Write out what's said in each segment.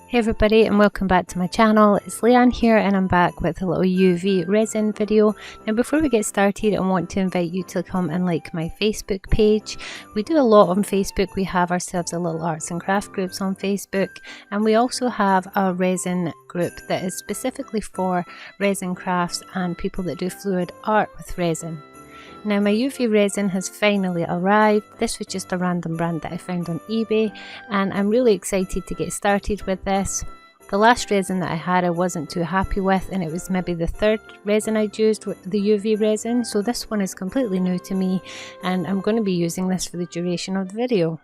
Hey everybody, and welcome back to my channel. It's Leanne here, and I'm back with a little UV resin video. Now before we get started, I want to invite you to come and like my Facebook page. We do a lot on Facebook. We have ourselves a little arts and craft groups on Facebook, and we also have a resin group that is specifically for resin crafts and people that do fluid art with resin. Now my UV resin has finally arrived. This was just a random brand that I found on eBay, and I'm really excited to get started with this. The last resin that I had I wasn't too happy with, and it was maybe the third resin I'd used with the UV resin, so this one is completely new to me and I'm going to be using this for the duration of the video.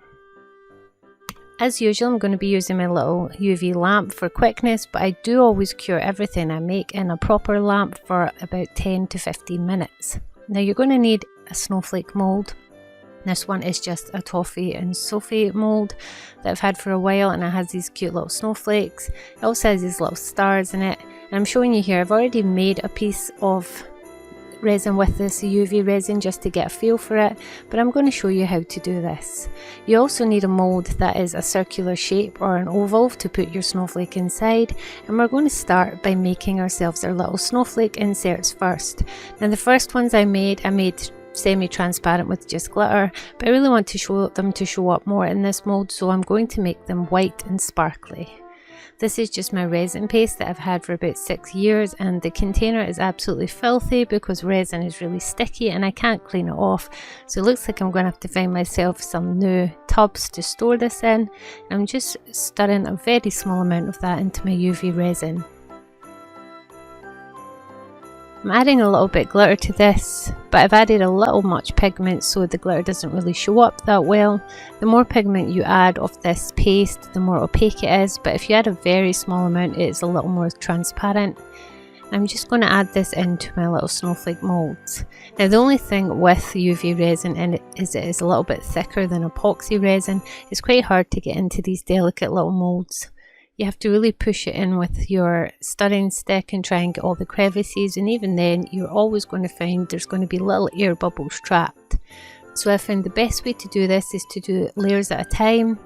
As usual, I'm going to be using my little UV lamp for quickness, but I do always cure everything I make in a proper lamp for about 10 to 15 minutes. Now you're going to need a snowflake mould. This one is just a toffee and Sophie mould that I've had for a while, and it has these cute little snowflakes. It also has these little stars in it, and I'm showing you here I've already made a piece of resin with this UV resin just to get a feel for it, but I'm going to show you how to do this. You also need a mould that is a circular shape or an oval to put your snowflake inside, and we're going to start by making ourselves our little snowflake inserts first. Now the first ones I made semi-transparent with just glitter, but I really want to show them to show up more in this mould, so I'm going to make them white and sparkly. This is just my resin paste that I've had for about 6 years, and the container is absolutely filthy because resin is really sticky and I can't clean it off. So it looks like I'm going to have to find myself some new tubs to store this in. I'm just stirring a very small amount of that into my UV resin. I'm adding a little bit glitter to this, but I've added a little much pigment so the glitter doesn't really show up that well. The more pigment you add of this paste, the more opaque it is, but if you add a very small amount, it is a little more transparent. I'm just going to add this into my little snowflake molds. Now the only thing with UV resin in it is a little bit thicker than epoxy resin. It's quite hard to get into these delicate little molds. You have to really push it in with your stirring stick and try and get all the crevices, and even then you're always going to find there's going to be little air bubbles trapped. So I found the best way to do this is to do layers at a time,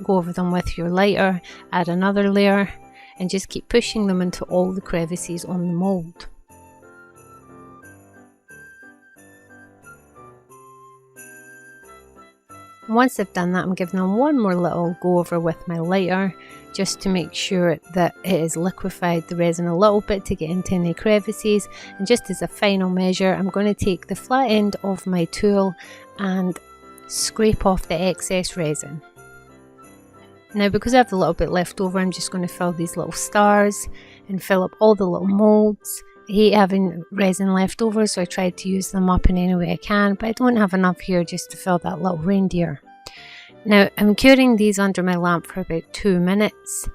go over them with your lighter, add another layer, and just keep pushing them into all the crevices on the mould. Once I've done that, I'm giving them one more little go over with my lighter just to make sure that it has liquefied the resin a little bit to get into any crevices. And just as a final measure, I'm going to take the flat end of my tool and scrape off the excess resin. Now because I have a little bit left over, I'm just going to fill these little stars and fill up all the little molds. I hate having resin left over, so I tried to use them up in any way I can, but I don't have enough here just to fill that little reindeer. Now I'm curing these under my lamp for about 2 minutes.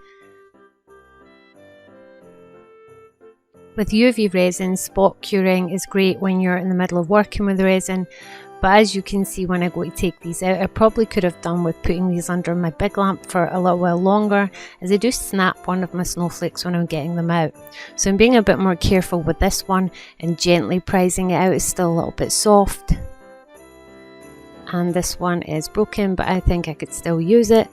With UV resin, spot curing is great when you're in the middle of working with resin, but as you can see when I go to take these out, I probably could have done with putting these under my big lamp for a little while longer, as I do snap one of my snowflakes when I'm getting them out. So I'm being a bit more careful with this one and gently prising it out. It's still a little bit soft. And this one is broken, but I think I could still use it.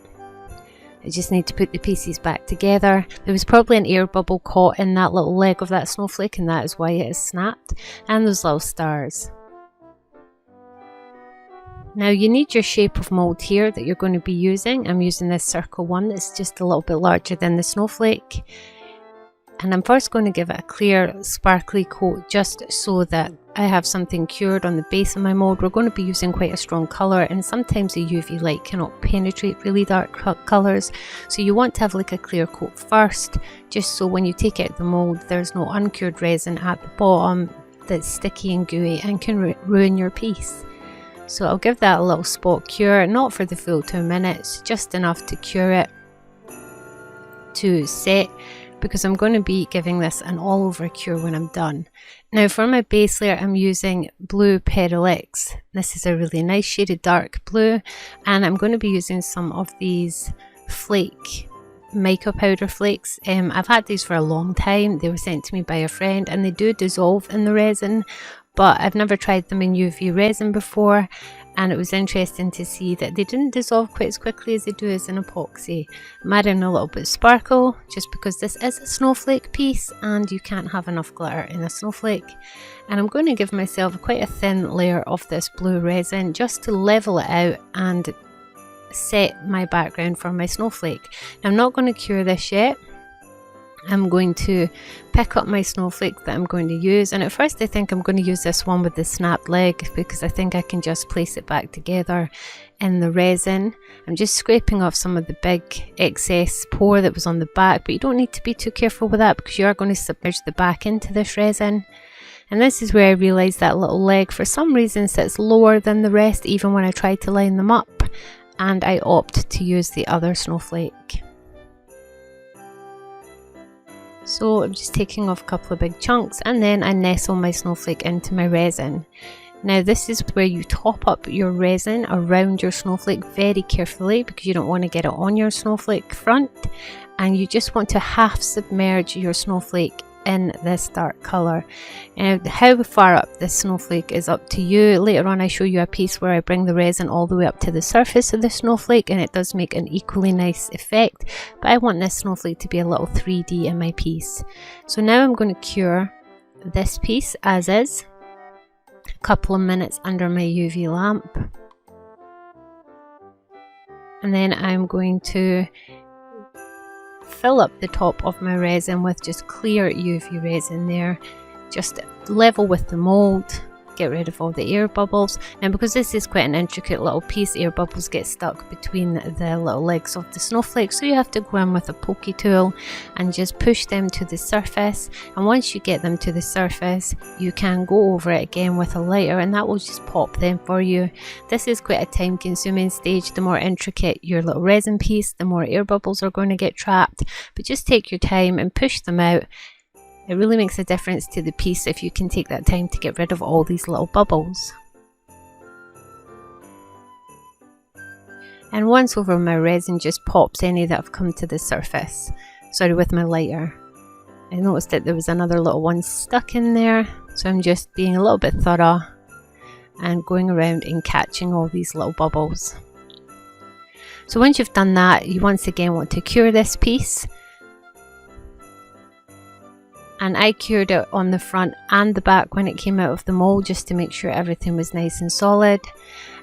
I just need to put the pieces back together. There was probably an air bubble caught in that little leg of that snowflake, and that is why it is snapped. And those little stars. Now you need your shape of mould here that you're going to be using. I'm using this circle one that's just a little bit larger than the snowflake. And I'm first going to give it a clear sparkly coat just so that I have something cured on the base of my mould. We're going to be using quite a strong colour, and sometimes the UV light cannot penetrate really dark colours. So you want to have like a clear coat first, just so when you take out the mould there's no uncured resin at the bottom that's sticky and gooey and can ruin your piece. So I'll give that a little spot cure, not for the full 2 minutes, just enough to cure it to set, because I'm going to be giving this an all over cure when I'm done. Now for my base layer, I'm using blue Perylix. This is a really nice shaded dark blue, and I'm going to be using some of these flake mica powder flakes. I've had these for a long time. They were sent to me by a friend, and they do dissolve in the resin, but I've never tried them in UV resin before, and it was interesting to see that they didn't dissolve quite as quickly as they do as an epoxy. I'm adding a little bit of sparkle just because this is a snowflake piece and you can't have enough glitter in a snowflake. And I'm going to give myself quite a thin layer of this blue resin just to level it out and set my background for my snowflake. Now, I'm not going to cure this yet. I'm going to pick up my snowflake that I'm going to use, and at first I think I'm going to use this one with the snapped leg because I think I can just place it back together in the resin. I'm just scraping off some of the big excess pour that was on the back, but you don't need to be too careful with that because you are going to submerge the back into this resin. And this is where I realised that little leg for some reason sits lower than the rest even when I try to line them up, and I opt to use the other snowflake. So I'm just taking off a couple of big chunks and then I nestle my snowflake into my resin. Now this is where you top up your resin around your snowflake very carefully because you don't want to get it on your snowflake front, and you just want to half submerge your snowflake in this dark colour. And how far up this snowflake is up to you. Later on I show you a piece where I bring the resin all the way up to the surface of the snowflake and it does make an equally nice effect, but I want this snowflake to be a little 3D in my piece. So now I'm going to cure this piece as is, a couple of minutes under my UV lamp, and then I'm going to fill up the top of my resin with just clear UV resin there, just level with the mold, get rid of all the air bubbles. Now because this is quite an intricate little piece, air bubbles get stuck between the little legs of the snowflake, so you have to go in with a pokey tool and just push them to the surface, and once you get them to the surface you can go over it again with a lighter and that will just pop them for you. This is quite a time consuming stage. The more intricate your little resin piece, the more air bubbles are going to get trapped, but just take your time and push them out. It really makes a difference to the piece if you can take that time to get rid of all these little bubbles. And once over, my resin just pops any that have come to the surface. Sorry, with my lighter. I noticed that there was another little one stuck in there, so I'm just being a little bit thorough and going around and catching all these little bubbles. So once you've done that, you once again want to cure this piece. And I cured it on the front and the back when it came out of the mold just to make sure everything was nice and solid.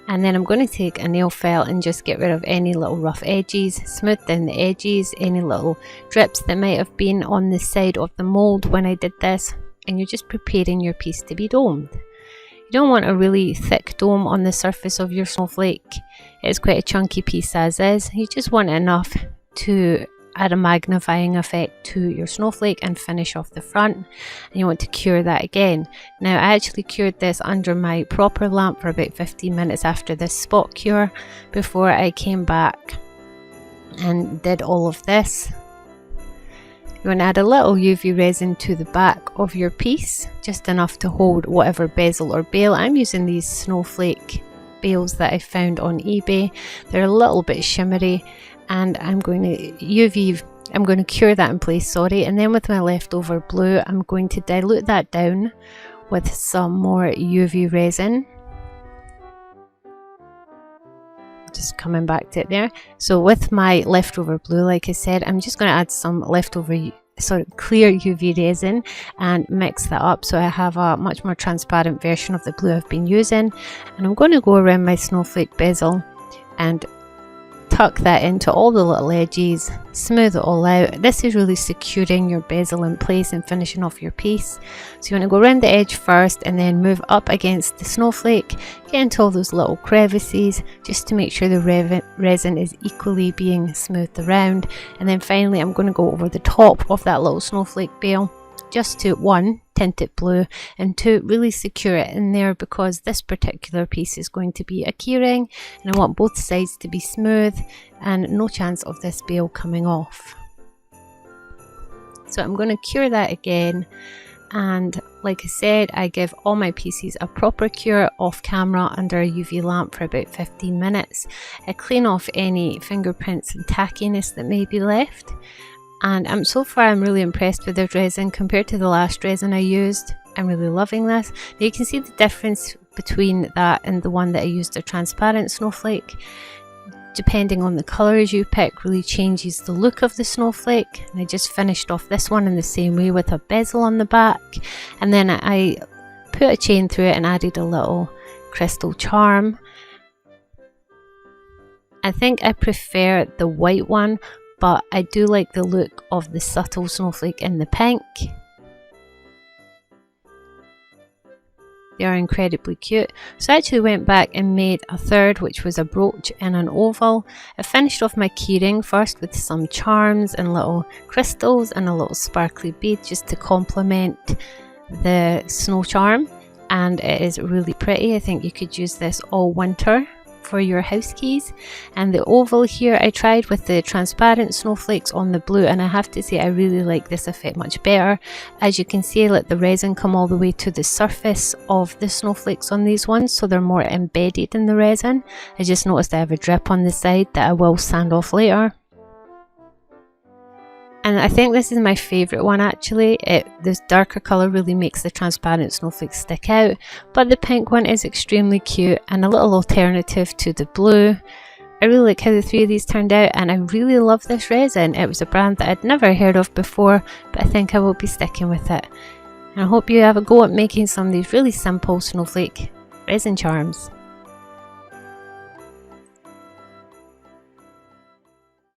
And then I'm going to take a nail file and just get rid of any little rough edges, smooth down the edges, any little drips that might have been on the side of the mold when I did this. And you're just preparing your piece to be domed. You don't want a really thick dome on the surface of your snowflake. It's quite a chunky piece as is. You just want enough to add a magnifying effect to your snowflake and finish off the front, and you want to cure that again. Now I actually cured this under my proper lamp for about 15 minutes after this spot cure before I came back and did all of this. You want to add a little UV resin to the back of your piece, just enough to hold whatever bezel or bail. I'm using these snowflake bails that I found on eBay. They're a little bit shimmery, and I'm going to cure that in place, sorry, and then with my leftover blue I'm going to dilute that down with some more UV resin. Just coming back to it there. So with my leftover blue, like I said, I'm just going to add some clear UV resin and mix that up so I have a much more transparent version of the blue I've been using. And I'm going to go around my snowflake bezel and tuck that into all the little edges, smooth it all out. This is really securing your bezel in place and finishing off your piece. So you want to go around the edge first and then move up against the snowflake, get into all those little crevices just to make sure the resin is equally being smoothed around. And then finally I'm going to go over the top of that little snowflake bail just to, one, tint it blue, and two, really secure it in there because this particular piece is going to be a keyring and I want both sides to be smooth and no chance of this bail coming off. So I'm going to cure that again, and like I said, I give all my pieces a proper cure off camera under a UV lamp for about 15 minutes. I clean off any fingerprints and tackiness that may be left. And so far I'm really impressed with this resin compared to the last resin I used. I'm really loving this. Now you can see the difference between that and the one that I used, a transparent snowflake. Depending on the colours you pick really changes the look of the snowflake. And I just finished off this one in the same way with a bezel on the back, and then I put a chain through it and added a little crystal charm. I think I prefer the white one, but I do like the look of the subtle snowflake in the pink. They are incredibly cute. So I actually went back and made a third, which was a brooch in an oval. I finished off my keyring first with some charms and little crystals and a little sparkly bead just to complement the snow charm, and it is really pretty. I think you could use this all winter for your house keys. And the oval here I tried with the transparent snowflakes on the blue, and I have to say I really like this effect much better. As you can see, let the resin come all the way to the surface of the snowflakes on these ones, so they're more embedded in the resin. I just noticed I have a drip on the side that I will sand off later. And I think this is my favourite one actually. This darker colour really makes the transparent snowflakes stick out, but the pink one is extremely cute and a little alternative to the blue. I really like how the three of these turned out, and I really love this resin. It was a brand that I'd never heard of before, but I think I will be sticking with it. And I hope you have a go at making some of these really simple snowflake resin charms.